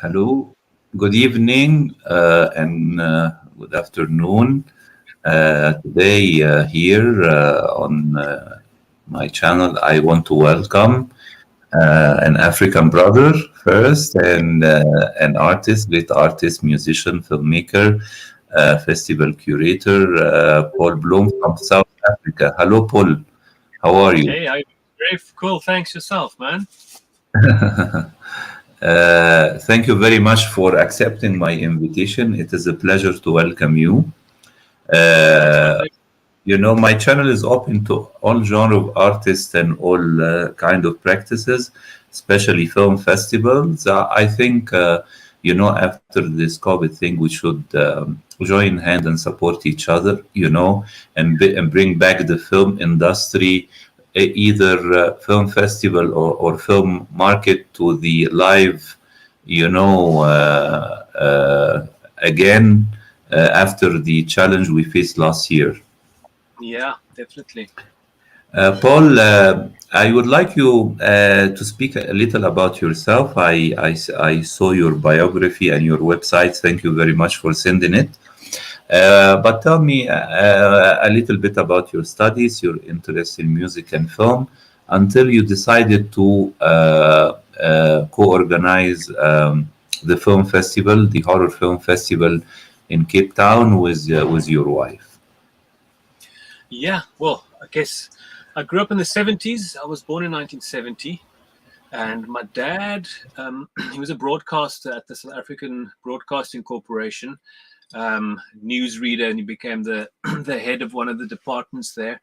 Hello, good evening and good afternoon. Today, here on my channel, I want to welcome an African brother first and an artist, great artist, musician, filmmaker, festival curator, Paul Blom from South Africa. Hello, Paul. How are you? Hey, very cool. Thanks yourself, man. Thank you very much for accepting my invitation. It is a pleasure to welcome you. It's my Uh, pleasure. my channel is open to all genre of artists and all kind of practices, especially film festivals. I think, after this COVID thing, we should join hand and support each other, and bring back the film industry, either film festival or film market to the live, again after the challenge we faced last year. Yeah, definitely. Paul, I would like you to speak a little about yourself. I saw your biography and your website. Thank you very much for sending it. But tell me a little bit about your studies, your interest in music and film, until you decided to co-organize the film festival, the horror film festival in Cape Town with your wife. Yeah, well, I guess I grew up in the 70s. I was born in 1970. And my dad, he was a broadcaster at the South African Broadcasting Corporation, newsreader, and he became the the head of one of the departments there.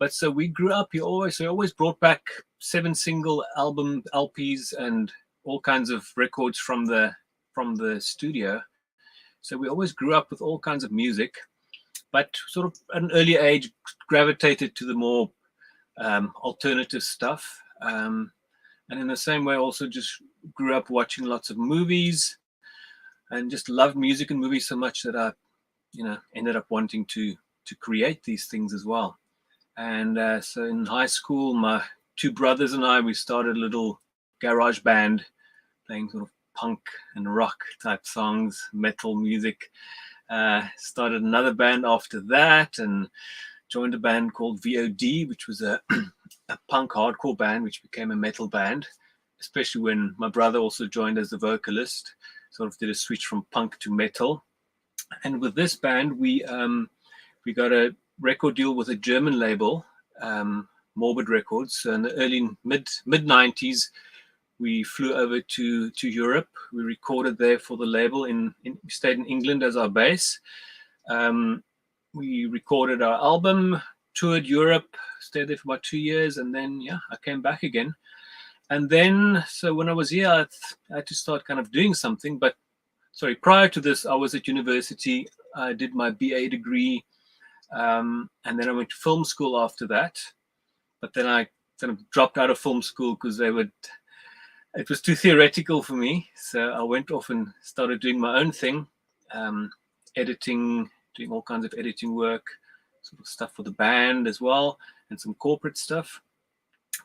But so we grew up. He always brought back 7 single album LPs and all kinds of records from the studio. So we always grew up with all kinds of music, but sort of at an early age gravitated to the more alternative stuff. And in the same way, also just grew up watching lots of movies and just loved music and movies so much that I, ended up wanting to create these things as well. And so in high school, my 2 brothers and I, we started a little garage band playing sort of punk and rock type songs, metal music. Started another band after that and joined a band called VOD, which was a punk hardcore band, which became a metal band, especially when my brother also joined as a vocalist, sort of did a switch from punk to metal. And with this band, we got a record deal with a German label, Morbid Records. So in the early mid 90s, we flew over to Europe. We recorded there for the label. We stayed in England as our base. We recorded our album, toured Europe, stayed there for about 2 years, and then I came back again. And then, so when I was here, I had to start kind of doing something. But prior to this, I was at university. I did my BA degree, and then I went to film school after that. But then I kind of dropped out of film school because it was too theoretical for me. So I went off and started doing my own thing, editing, doing all kinds of editing work, sort of stuff for the band as well, and some corporate stuff.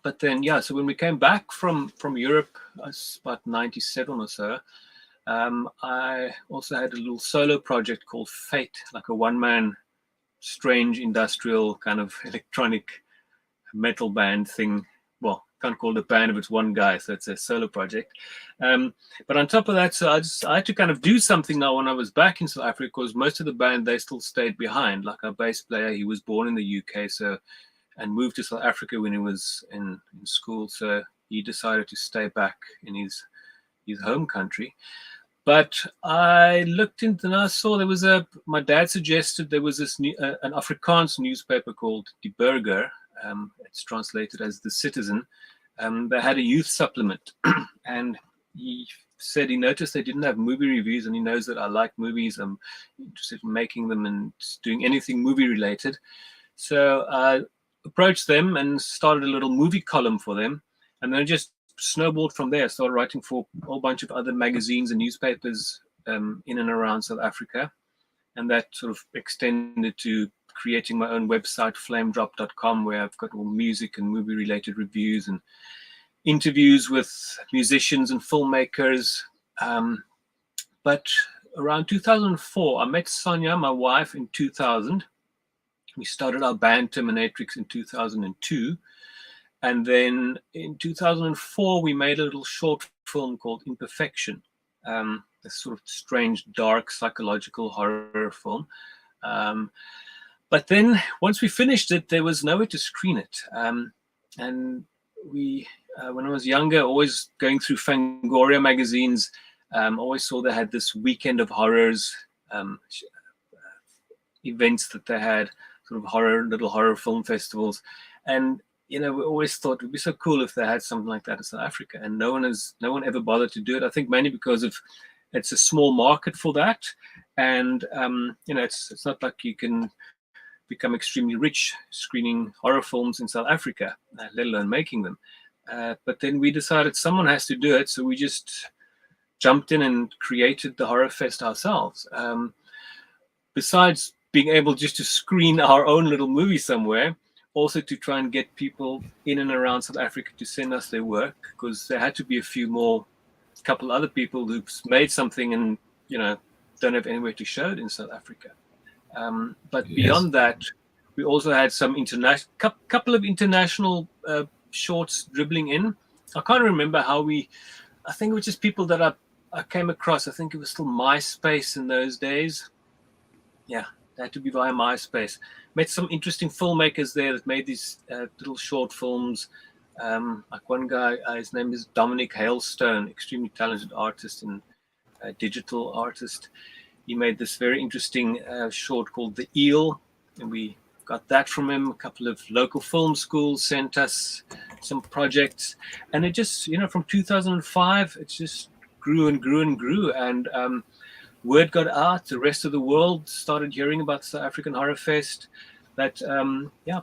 But then, so when we came back from Europe, about 97 or so, I also had a little solo project called Fate, like a one-man, strange industrial kind of electronic metal band thing. Well, can't call it a band if it's one guy, so it's a solo project. But on top of that, so I had to kind of do something now when I was back in South Africa, because most of the band, they still stayed behind. Like our bass player, he was born in the UK, and moved to South Africa when he was in school. So he decided to stay back in his home country. But I looked into, and I saw my dad suggested there was this an Afrikaans newspaper called Die Burger. It's translated as The Citizen. They had a youth supplement, and he said he noticed they didn't have movie reviews, and he knows that I like movies. I'm interested in making them and doing anything movie related. So I approached them and started a little movie column for them, and then just snowballed from there. I started writing for a whole bunch of other magazines and newspapers in and around South Africa, and that sort of extended to creating my own website, flamedrop.com, where I've got all music and movie related reviews and interviews with musicians and filmmakers, But around 2004, I met Sonia, my wife, in 2000. We started our band Terminatrix in 2002. And then in 2004, we made a little short film called Imperfection, a sort of strange, dark, psychological horror film. But then once we finished it, there was nowhere to screen it. And we, when I was younger, always going through Fangoria magazines, always saw they had this weekend of horrors events that they had, sort of little horror film festivals. And we always thought it would be so cool if they had something like that in South Africa, and no one ever bothered to do it. I think mainly because it's a small market for that, and it's not like you can become extremely rich screening horror films in South Africa, let alone making them. But then we decided someone has to do it, so we just jumped in and created the Horrorfest ourselves. Besides being able just to screen our own little movie somewhere, also to try and get people in and around South Africa to send us their work, because there had to be a couple other people who've made something and don't have anywhere to show it in South Africa. But beyond that, we also had some couple of international shorts dribbling in. I can't remember how I think it was just people that I came across. I think it was still MySpace in those days. Yeah, it had to be via MySpace. Met some interesting filmmakers there that made these little short films. Like one guy, his name is Dominic Hailstone, extremely talented artist and digital artist. He made this very interesting short called The Eel, and we got that from him. A couple of local film schools sent us some projects, and it just, from 2005, it just grew and grew and grew, and word got out. The rest of the world started hearing about the South African Horrorfest. That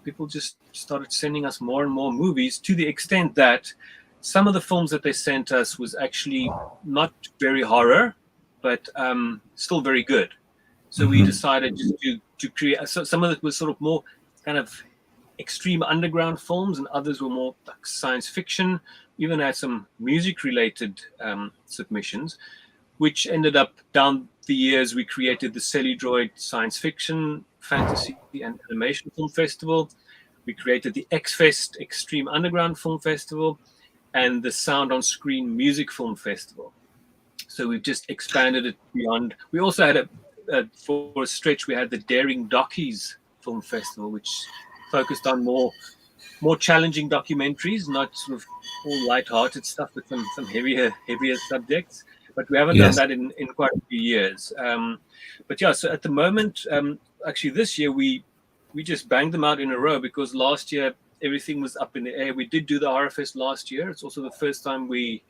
people just started sending us more and more movies, to the extent that some of the films that they sent us was actually not very horror, but still very good. So we decided just to create. So some of it was sort of more kind of extreme underground films, and others were more like science fiction. We even had some music-related submissions, which ended up, down the years, we created the Celluloid Science Fiction, Fantasy and Animation Film Festival. We created the X-Fest Extreme Underground Film Festival, and the Sound on Screen Music Film Festival. So we've just expanded it beyond. We also had for a stretch, we had the Daring Dockies Film Festival, which focused on more challenging documentaries, not sort of all light-hearted stuff, but some heavier subjects. But we haven't done that in quite a few years. But yeah, so at the moment, actually this year, we just banged them out in a row, because last year everything was up in the air. We did do the Horrorfest last year. It's also the first time we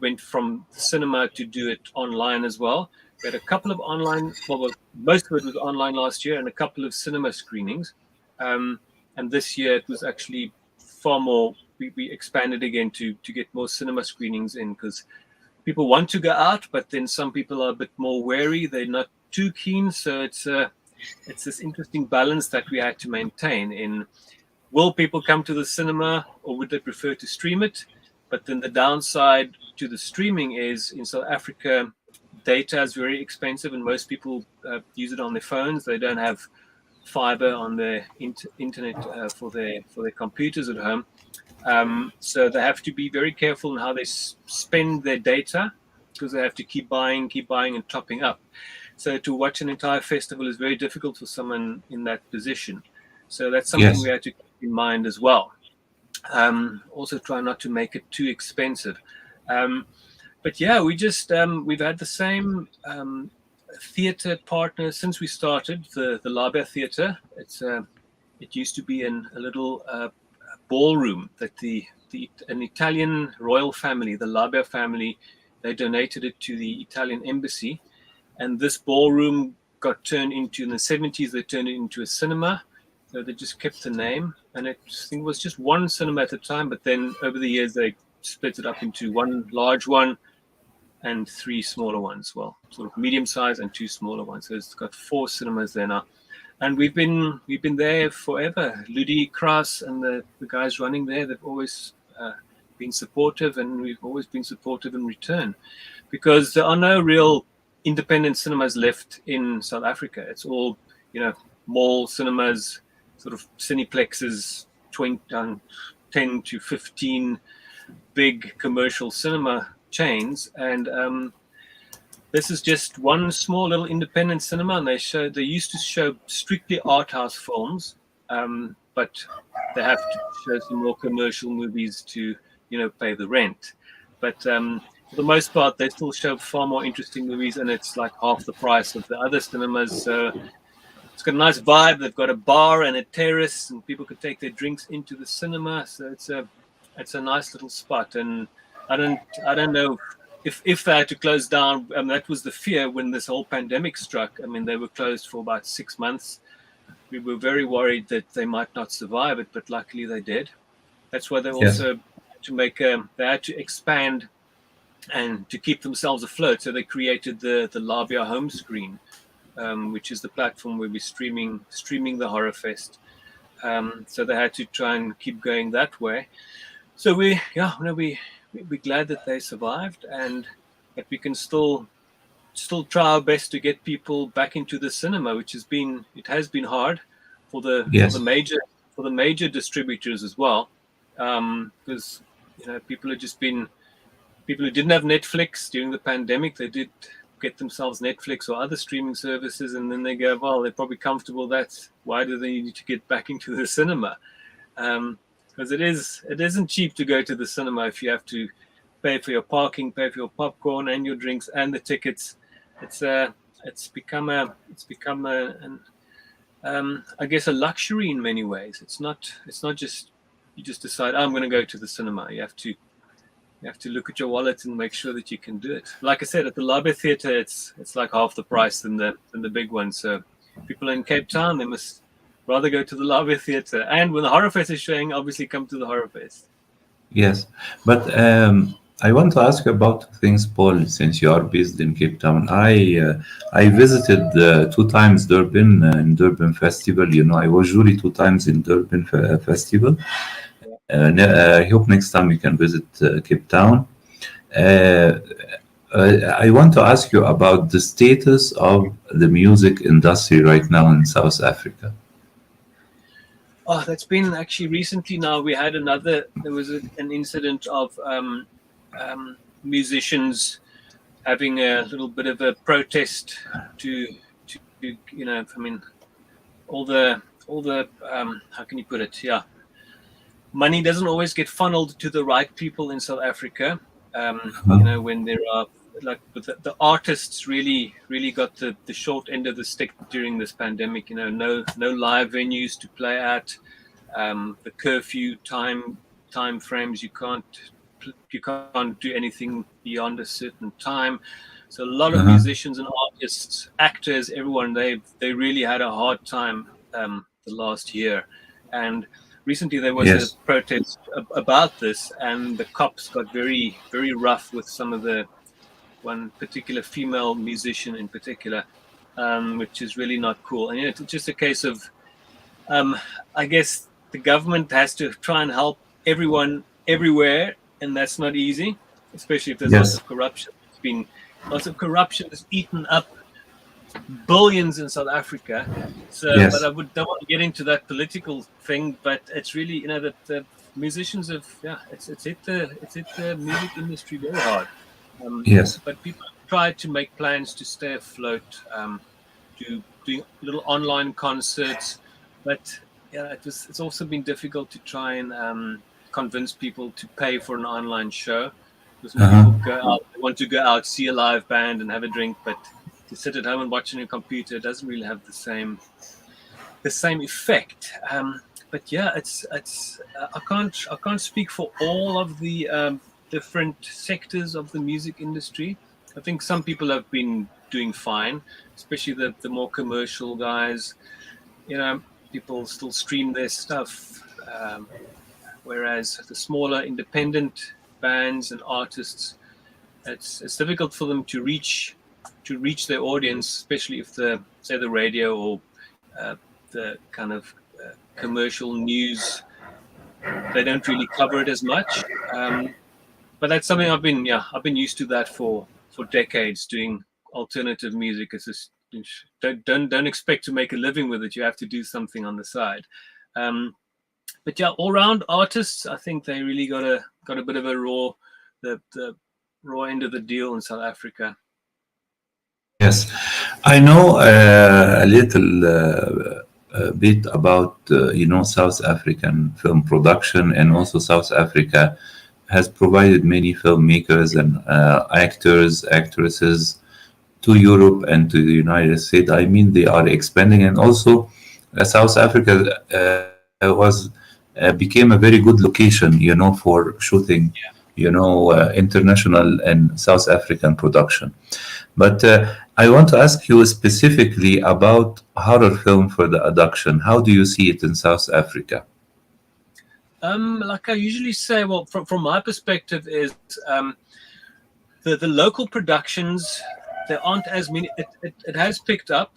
went from the cinema to do it online as well. We had a couple of online, most of it was online last year, and a couple of cinema screenings. And this year it was actually far more. We expanded again to get more cinema screenings in, because people want to go out, but then some people are a bit more wary. They're not too keen. So it's this interesting balance that we had to maintain in, will people come to the cinema, or would they prefer to stream it? But then the downside to the streaming is, in South Africa, data is very expensive, and most people use it on their phones. They don't have fiber on their internet for their computers at home. So they have to be very careful in how they spend their data, because they have to keep buying and topping up. So to watch an entire festival is very difficult for someone in that position. So that's something we had to keep in mind as well. Also try not to make it too expensive. But yeah, we've had the same theatre partner since we started, the Labia Theatre. It used to be in a little ballroom that an Italian royal family, the Labia family, they donated it to the Italian embassy, and this ballroom got turned into, in the 70s, they turned it into a cinema. So they just kept the name, and I think it was just one cinema at the time, but then over the years they split it up into one large one and three smaller ones, well, sort of medium size and two smaller ones. So it's got 4 cinemas there now. And we've been there forever. Ludi Kras and the guys running there, they've always been supportive, and we've always been supportive in return, because there are no real independent cinemas left in South Africa. It's all, mall cinemas, sort of cineplexes, 10 to 15 big commercial cinema chains, and this is just one small little independent cinema, and they used to show strictly art house films, but they have to show some more commercial movies to pay the rent. But for the most part, they still show far more interesting movies, and it's like half the price of the other cinemas. So it's got a nice vibe. They've got a bar and a terrace, and people could take their drinks into the cinema. So it's a nice little spot. And I don't know if they had to close down. That was the fear when this whole pandemic struck. I mean, they were closed for about 6 months. We were very worried that they might not survive it, but luckily they did. That's why they also they had to expand and to keep themselves afloat. So they created the Labia home screen, which is the platform where we're streaming the Horrorfest. So they had to try and keep going that way. So we're glad that they survived, and that we can still try our best to get people back into the cinema, which has been hard for the major distributors as well, because people who didn't have Netflix during the pandemic, they did get themselves Netflix or other streaming services, and then they go, well, they're probably comfortable. Why do they need to get back into the cinema? Because it isn't cheap to go to the cinema if you have to pay for your parking, pay for your popcorn and your drinks and the tickets. It's become I guess a luxury in many ways. It's not just you just decide, I'm going to go to the cinema. You have to look at your wallet and make sure that you can do it. Like I said, at the Labia Theatre, it's like half the price than the big one. So people in Cape Town, they must rather go to the Labia Theatre. And when the Horrorfest is showing, obviously come to the Horrorfest. Yes, but I want to ask you about things, Paul, since you are based in Cape Town. I visited 2 times Durban in Durban Festival. I was jury 2 times in Durban Festival. I hope next time we can visit Cape Town. I want to ask you about the status of the music industry right now in South Africa. Oh, that's been actually recently. Now we had there was an incident of musicians having a little bit of a protest to all the how can you put it? Yeah, money doesn't always get funneled to the right people in South Africa. When there are the artists really got the short end of the stick during this pandemic. No live venues to play at. The curfew time frames, you can't do anything beyond a certain time. So a lot of musicians and artists, actors, everyone, they really had a hard time the last year. And recently there was a protest about this, and the cops got very, very rough with one particular female musician in particular, which is really not cool. And it's just a case of, I guess the government has to try and help everyone everywhere, and that's not easy, especially if there's lots of corruption. There's been lots of corruption that's eaten up billions in South Africa. So, but I don't want to get into that political thing. But it's really, that the musicians have, it's hit the music industry very hard. But people try to make plans to stay afloat, to doing little online concerts. But it's also been difficult to try and convince people to pay for an online show, because when people go out, they want to go out, see a live band and have a drink, but to sit at home and watch on a computer doesn't really have the same effect. But it's I can't speak for all of the different sectors of the music industry. I think some people have been doing fine, especially the more commercial guys. People still stream their stuff, whereas the smaller independent bands and artists, it's difficult for them to reach their audience, especially if the radio or the kind of commercial news, they don't really cover it as much. But that's something I've been used to that for decades, doing alternative music. It's just don't expect to make a living with it. You have to do something on the side. But yeah, all round artists, I think they really got a bit of a the raw end of the deal in South Africa. Yes, I know a little bit about South African film production, and also South Africa has provided many filmmakers and actors, actresses to Europe and to the United States. I mean, they are expanding, and also South Africa was became a very good location, for shooting, international and South African production. But I want to ask you specifically about horror film for the adoption. How do you see it in South Africa? Like I usually say, well, from my perspective, is the local productions, there aren't as many. It has picked up,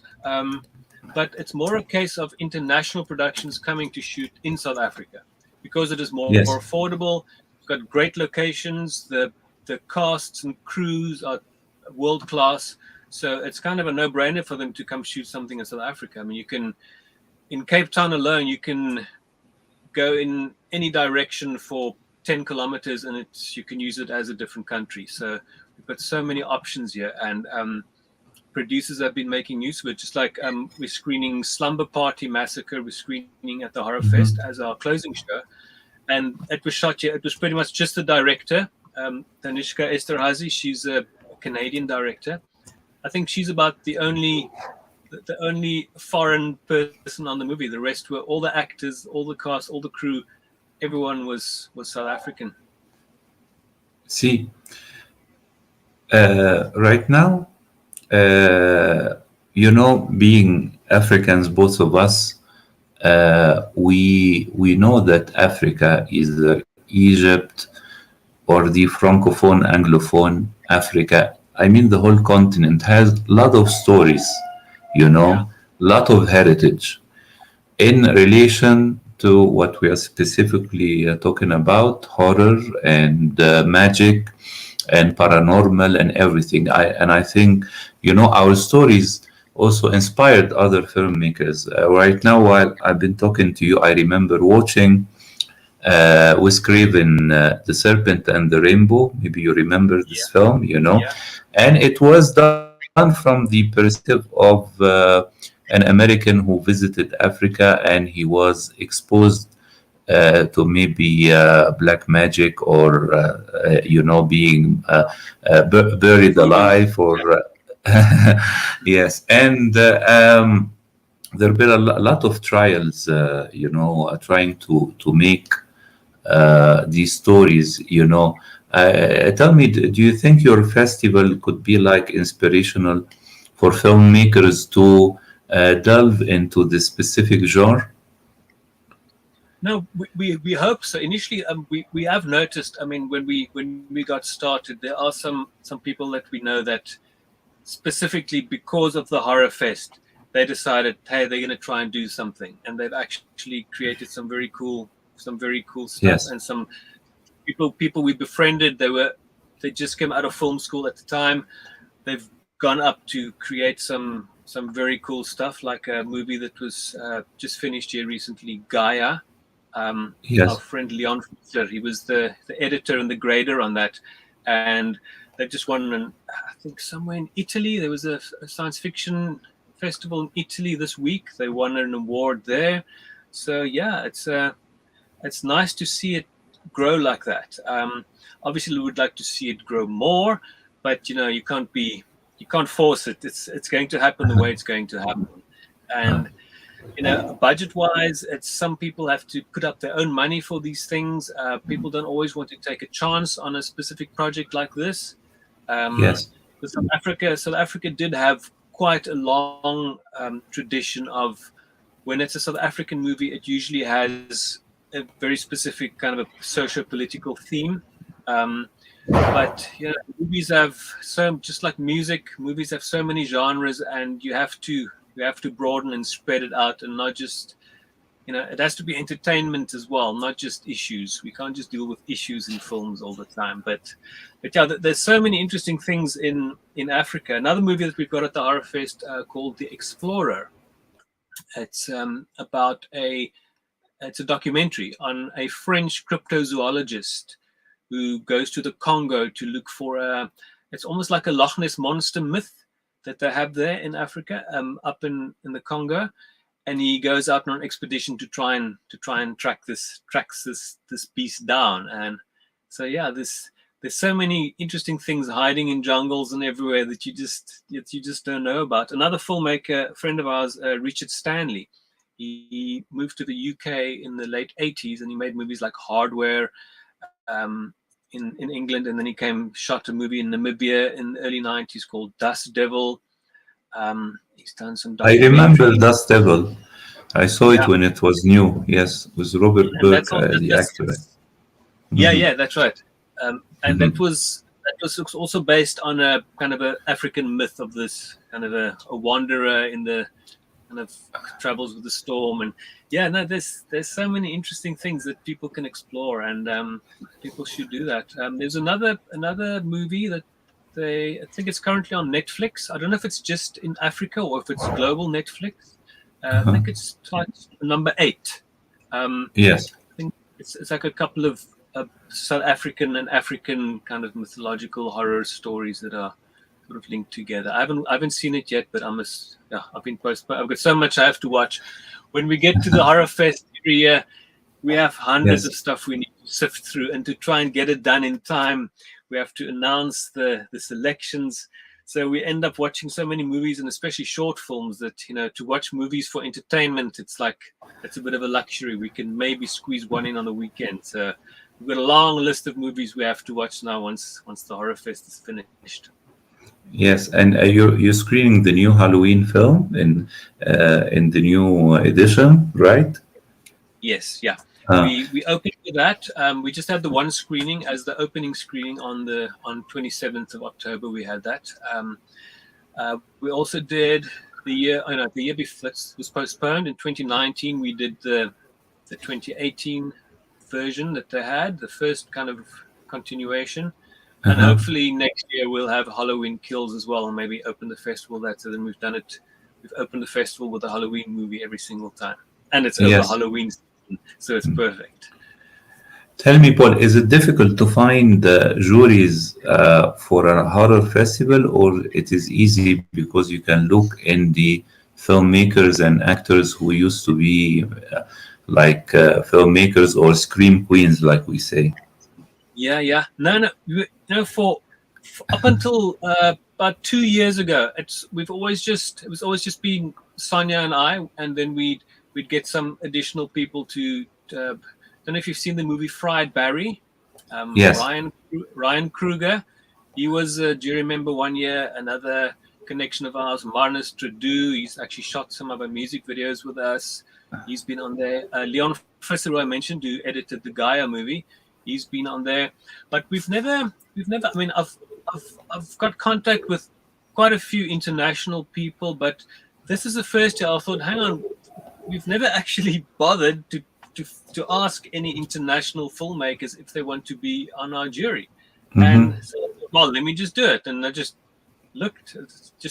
but it's more a case of international productions coming to shoot in South Africa because it is more Yes. affordable. It's got great locations. The casts and crews are world class, so it's kind of a no-brainer for them to come shoot something in South Africa. I mean, you can, in Cape Town alone, you can go in any direction for 10 kilometers and you can use it as a different country. So we've got so many options here, and producers have been making use of it. Just like we're screening Slumber Party Massacre, we're screening at the Horrorfest as our closing show, and it was shot here. It was pretty much just the director, Tanishka Esterhazy. She's a Canadian director. I think she's about the only foreign person on the movie. The rest were all the actors, all the cast, all the crew. Everyone was South African. See, right now, being Africans, both of us, we know that Africa is the Egypt or the Francophone, Anglophone Africa. I mean, the whole continent has a lot of stories, lot of heritage in relation to what we are specifically talking about, horror and magic and paranormal and everything. I think, our stories also inspired other filmmakers. Right now, while I've been talking to you, I remember watching Wes Craven, The Serpent and the Rainbow. Maybe you remember this film, and it was done from the perspective of an American who visited Africa, and he was exposed to maybe black magic or being buried alive, or yes. And there have been a lot of trials, trying to make these stories. Tell me, do you think your festival could be like inspirational for filmmakers to delve into this specific genre? No, we hope so. Initially, we have noticed. I mean, when we got started, there are some people that we know that specifically because of the Horrorfest, they decided, hey, they're going to try and do something, and they've actually created some very cool stuff. Yes. And some people we befriended, they just came out of film school at the time. They've gone up to create some very cool stuff, like a movie that was just finished here recently, Gaia. Yes. Our friend Leon Fischer, he was the editor and the grader on that, and they just won I think somewhere in Italy. There was a science fiction festival in Italy this week. They won an award there. So yeah, it's nice to see it grow like that. Obviously, we would like to see it grow more, but you can't force it. It's going to happen the way it's going to happen. And budget-wise, some people have to put up their own money for these things. People don't always want to take a chance on a specific project like this. Yes. With South Africa did have quite a long tradition of, when it's a South African movie, it usually has a very specific kind of a socio-political theme. But movies have just like music, movies have so many genres, and you have to broaden and spread it out, and not just it has to be entertainment as well, not just issues. We can't just deal with issues in films all the time. But yeah, there's so many interesting things in Africa. Another movie that we've got at the Horrorfest called The Explorer. It's about it's a documentary on a French cryptozoologist who goes to the Congo to look for it's almost like a Loch Ness monster myth that they have there in Africa, up in the Congo. And he goes out on an expedition to try and track this beast down. And so yeah, there's so many interesting things hiding in jungles and everywhere that you just don't know about. Another filmmaker, a friend of ours, Richard Stanley, he moved to the UK in the late 80s, and he made movies like Hardware in England, and then he shot a movie in Namibia in the early 90s called Dust Devil. He's done some. I remember Dust Devil. I saw it when it was new. Yes, with Robert Burke, the actor. Yeah, that's right. And that was also based on a kind of an African myth of this kind of a wanderer in the kind of travels with the storm. And there's so many interesting things that people can explore, and people should do that. There's another movie that I think it's currently on Netflix. I don't know if it's just in Africa or if it's global Netflix. I think it's number 8. Yes. I think it's like a couple of South African and African kind of mythological horror stories that are sort of linked together. I haven't seen it yet, but I've been postponed. I've got so much I have to watch. When we get to the Horrorfest every year, we have hundreds of stuff we need to sift through, and to try and get it done in time, we have to announce the selections. So we end up watching so many movies, and especially short films, that to watch movies for entertainment, it's a bit of a luxury. We can maybe squeeze one in on the weekend. So we've got a long list of movies we have to watch now once the Horrorfest is finished. Yes, and you're screening the new Halloween film in the new edition, right? Yes, yeah. We opened with that. We just had the one screening as the opening screening on 27th of October. We had that. We also did the year before, it was postponed in 2019. We did the 2018 version that they had, the first kind of continuation. And hopefully next year we'll have Halloween Kills as well, and maybe open the festival that. So then we've opened the festival with a Halloween movie every single time, and it's over Halloween season, so it's perfect. Tell me, Paul, is it difficult to find juries for a horror festival, or it is easy because you can look in the filmmakers and actors who used to be filmmakers or scream queens, like we say? Yeah. No. For up until about 2 years ago, it was always just been Sonia and I, and then we'd get some additional people to. I don't know if you've seen the movie Fried Barry. Yes. Ryan Kruger. He was a jury member one year. Another connection of ours, Marnus Trudeau. He's actually shot some of our music videos with us. He's been on there. Leon Visser, who I mentioned, who edited the Gaia movie. He's been on there, but we've never. I mean, I've got contact with quite a few international people, but this is the first year I thought, hang on, we've never actually bothered to ask any international filmmakers if they want to be on our jury. And so, well, let me just do it. And I just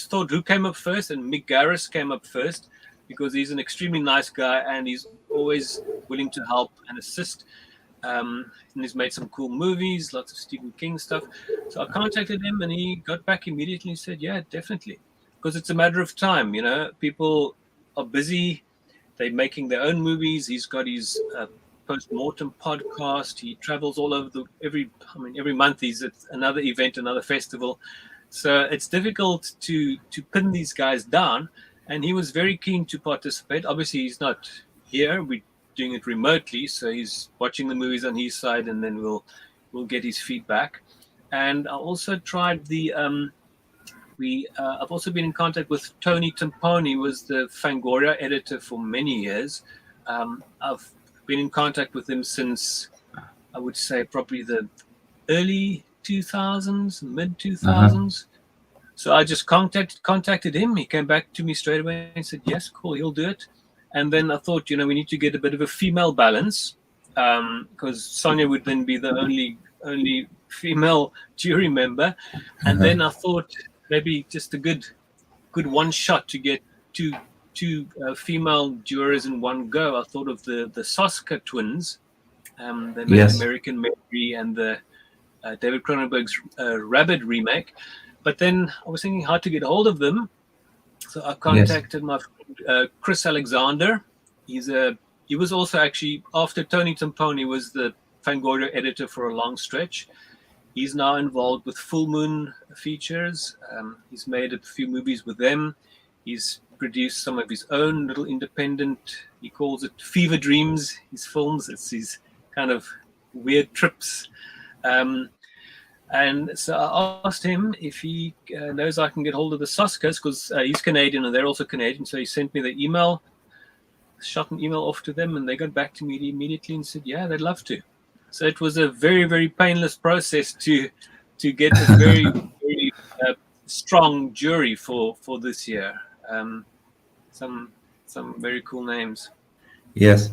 thought who came up first, and Mick Garris came up first because he's an extremely nice guy and he's always willing to help and assist. And he's made some cool movies, lots of Stephen King stuff. So I contacted him and he got back immediately and said, yeah, definitely. Because it's a matter of time, people are busy. They're making their own movies. He's got his post-mortem podcast. He travels all over every month he's at another event, another festival. So it's difficult to pin these guys down. And he was very keen to participate. Obviously, he's not here. We're doing it remotely, so he's watching the movies on his side, and then we'll get his feedback. And I also tried I've also been in contact with Tony Timpone, who was the Fangoria editor for many years. I've been in contact with him since, I would say, probably the early 2000s, mid 2000s. So I just contacted him. He came back to me straight away and said, yes, cool, he'll do it. And then I thought, we need to get a bit of a female balance, because Sonia would then be the only female jury member. And then I thought maybe just a good one shot to get two female jurors in one go. I thought of the Soska twins. They made American Mary and the David Cronenberg's Rabbit remake. But then I was thinking how to get hold of them. So I contacted my friend Chris Alexander. He was also actually, after Tony Timpone, was the Fangoria editor for a long stretch. He's now involved with Full Moon Features. He's made a few movies with them. He's produced some of his own little independent, he calls it Fever Dreams, his films. It's his kind of weird trips. And so I asked him if he knows I can get hold of the Soskas, because he's Canadian and they're also Canadian. So he sent me the email, shot an email off to them, and they got back to me immediately and said, yeah, they'd love to. So it was a very, very painless process to get a very, very strong jury for this year. Some very cool names. Yes.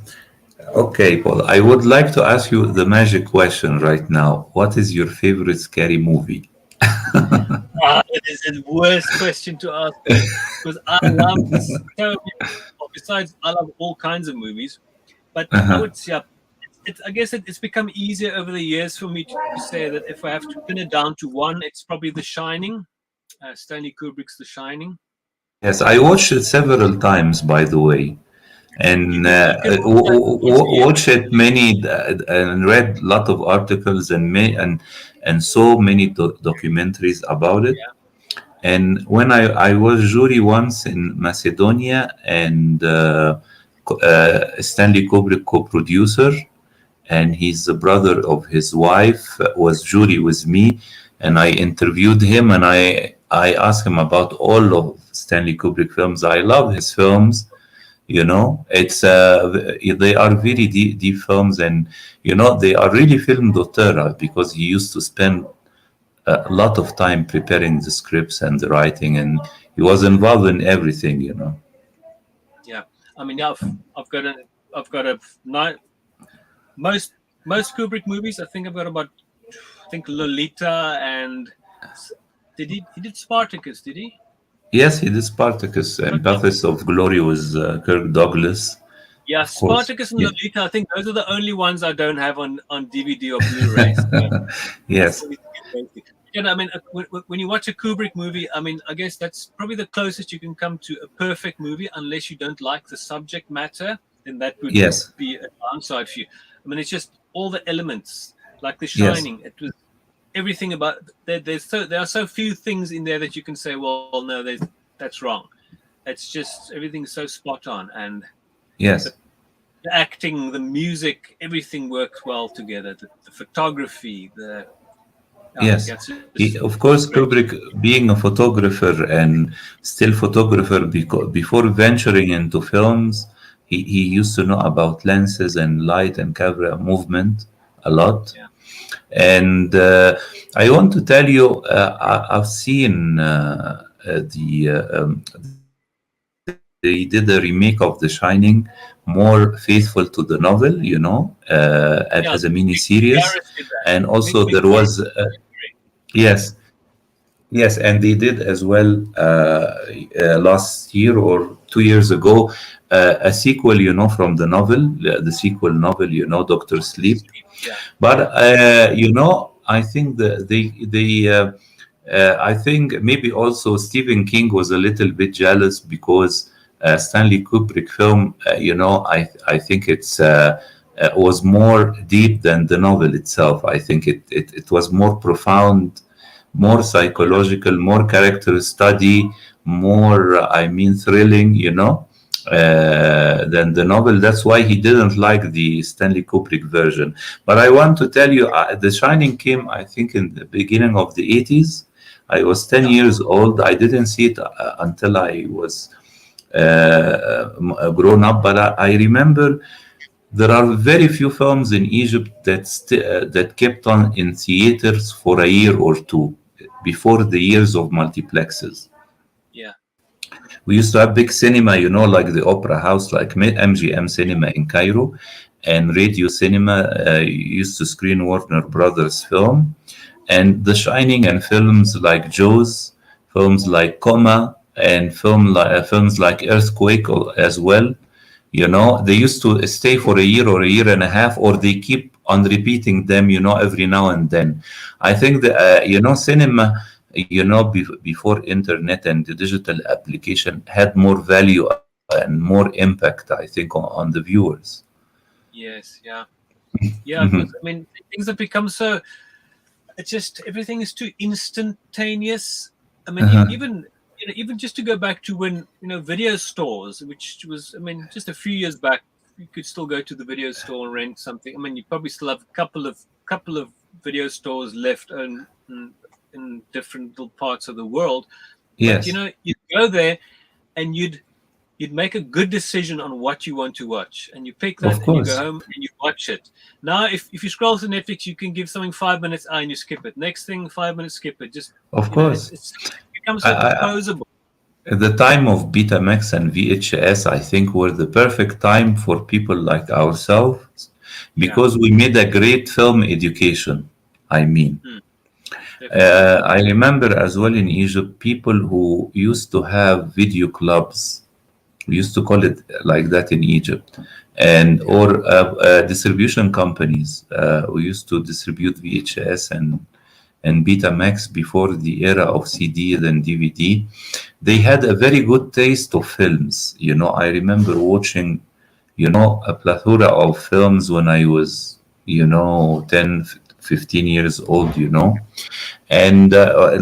Okay, Paul, I would like to ask you the magic question right now. What is your favorite scary movie? That is the worst question to ask, because I love so many. Besides, I love all kinds of movies, but I would say, I guess it's become easier over the years for me to say that if I have to pin it down to one, it's probably The Shining, Stanley Kubrick's The Shining. Yes, I watched it several times, by the way, and watched it many and read a lot of articles and so many documentaries about it. Yeah. And when I was jury once in Macedonia, and Stanley Kubrick co-producer, and he's the brother of his wife, was jury with me, and I interviewed him, and I asked him about all of Stanley Kubrick films. I love his films. It's they are very deep films, and they are really film d'auteur, because he used to spend a lot of time preparing the scripts and the writing, and he was involved in everything. Yeah, I mean, I've got a most Kubrick movies. I think I've got about, Lolita, and he did Spartacus, did he? Yes, he did Spartacus and Pathos of Glory with Kirk Douglas. Yeah, Spartacus and Lolita, I think those are the only ones I don't have on DVD or Blu-ray. So yes. I mean, when you watch a Kubrick movie, I mean, I guess that's probably the closest you can come to a perfect movie, unless you don't like the subject matter, then that would be a downside for you. I mean, it's just all the elements, like The Shining. It was everything about there are so few things in there that you can say, well, no, that's wrong. It's just everything's so spot on, and the acting, the music, everything works well together. The photography, of course, Kubrick, being a photographer and still photographer, before venturing into films, he used to know about lenses and light and camera movement a lot. Yeah. And I want to tell you, I've seen they did a remake of The Shining, more faithful to the novel, as a mini series, and also there was yes, and they did as well last year or 2 years ago a sequel, from the novel, the sequel novel, Dr. Sleep. Yeah. But I think I think maybe also Stephen King was a little bit jealous, because Stanley Kubrick film, I think it's was more deep than the novel itself. I think it was more profound, more psychological, more character study, more thrilling, than the novel. That's why he didn't like the Stanley Kubrick version. But I want to tell you, The Shining came, I think, in the beginning of the 80s. I was 10 years old. I didn't see it until I was grown up. But I remember there are very few films in Egypt that kept on in theaters for a year or two before the years of multiplexes. Yeah. We used to have big cinema, like the Opera House, like MGM Cinema in Cairo, and Radio Cinema used to screen Warner Brothers film, and The Shining, and films like Jaws, films like Coma, and films like Earthquake as well. They used to stay for a year or a year and a half, or they keep on repeating them, every now and then. I think that, cinema, before internet and the digital application had more value and more impact, I think, on the viewers. Yes, yeah. Yeah, Mhm. because I mean things have become so, it's just everything is too instantaneous. I mean, Uh-huh. even just to go back to when video stores, which was, I mean, just a few years back, you could still go to the video store and rent something. I mean, you probably still have a couple of video stores left in different little parts of the world, but Yes, you'd go there and you'd make a good decision on what you want to watch, and you pick of that and you go course, home and you watch it. Now if you scroll through Netflix, you can give something 5 minutes, and you skip it. Next thing, 5 minutes, skip it. Just of it's, course. it's become I, so I, composable. at the time of Betamax and VHS, I think were the perfect time for people like ourselves, Yeah. because we made a great film education. I mean, Mm, definitely. I remember as well in Egypt, people who used to have video clubs. We used to call it like that in Egypt, and Yeah. or distribution companies. We used to distribute VHS and Betamax before the era of CD then DVD. They had a very good taste of films. I remember watching, a plethora of films when I was, 10, 15 years old, And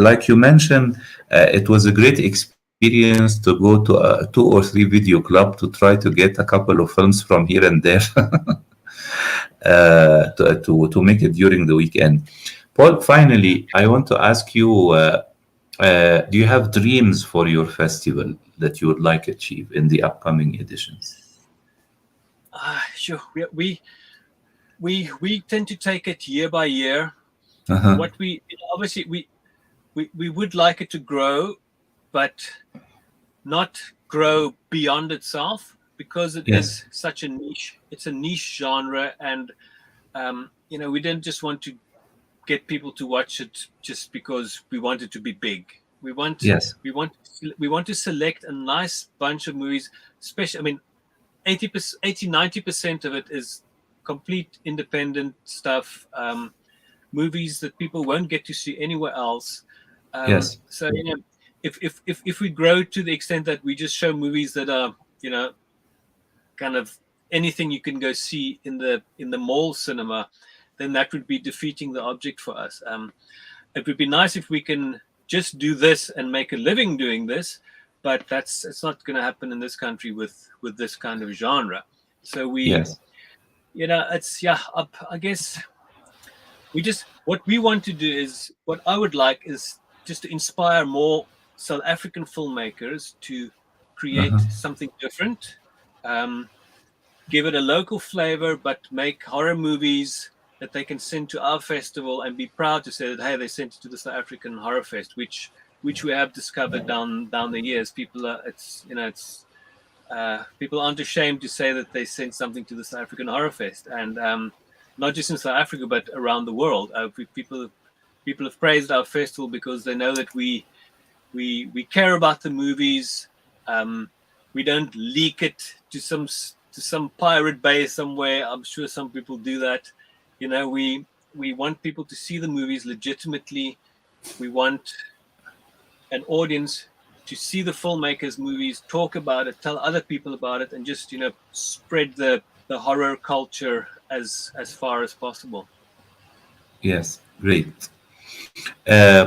like you mentioned, it was a great experience to go to a 2 or 3 video club to try to get a couple of films from here and there to make it during the weekend. Paul, finally, I want to ask you, do you have dreams for your festival that you would like to achieve in the upcoming editions? Sure. We tend to take it year by year. Uh-huh. What we obviously we would like it to grow, but not grow beyond itself, because it Yes. is such a niche. It's a niche genre, and we didn't just want to get people to watch it just because we want it to be big. We want Yes. we want we want to select a nice bunch of movies. Especially, I mean, 80%, 80, 90% of it is complete independent stuff. Movies that people won't get to see anywhere else. Yes. So if we grow to the extent that we just show movies that are kind of anything you can go see in the mall cinema, then that would be defeating the object for us. It would be nice if we can just do this and make a living doing this, but it's not going to happen in this country with this kind of genre. So Yes. it's I guess what we want to do is, what I would like is just to inspire more South African filmmakers to create Uh-huh. something different, um, give it a local flavor, but make horror movies that they can send to our festival and be proud to say that, hey, they sent it to the South African Horrorfest, which we have discovered down the years. People are people aren't ashamed to say that they sent something to the South African Horrorfest, and not just in South Africa but around the world. People have praised our festival because they know that we care about the movies. We don't leak it to some pirate bay somewhere. I'm sure some people do that. We want people to see the movies legitimately. We want an audience to see the filmmakers' movies, talk about it, tell other people about it, and just spread the horror culture as far as possible. Yes. Great.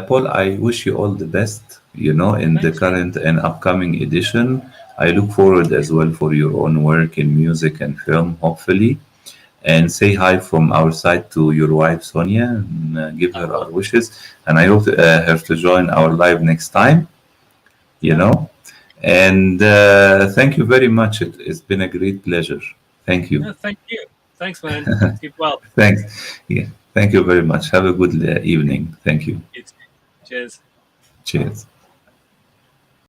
Paul, I wish you all the best, in the Thanks, man. current and upcoming edition. I look forward as well for your own work in music and film, hopefully. And say hi from our side to your wife, Sonia, and give I her our will. wishes. And I hope her to join our live next time, you Yeah. know. And thank you very much. It's been a great pleasure. Thank you. No, thank you. Thanks, man. Keep well. Thanks. Yeah. Thank you very much. Have a good evening. Thank you. You too. Cheers. Cheers.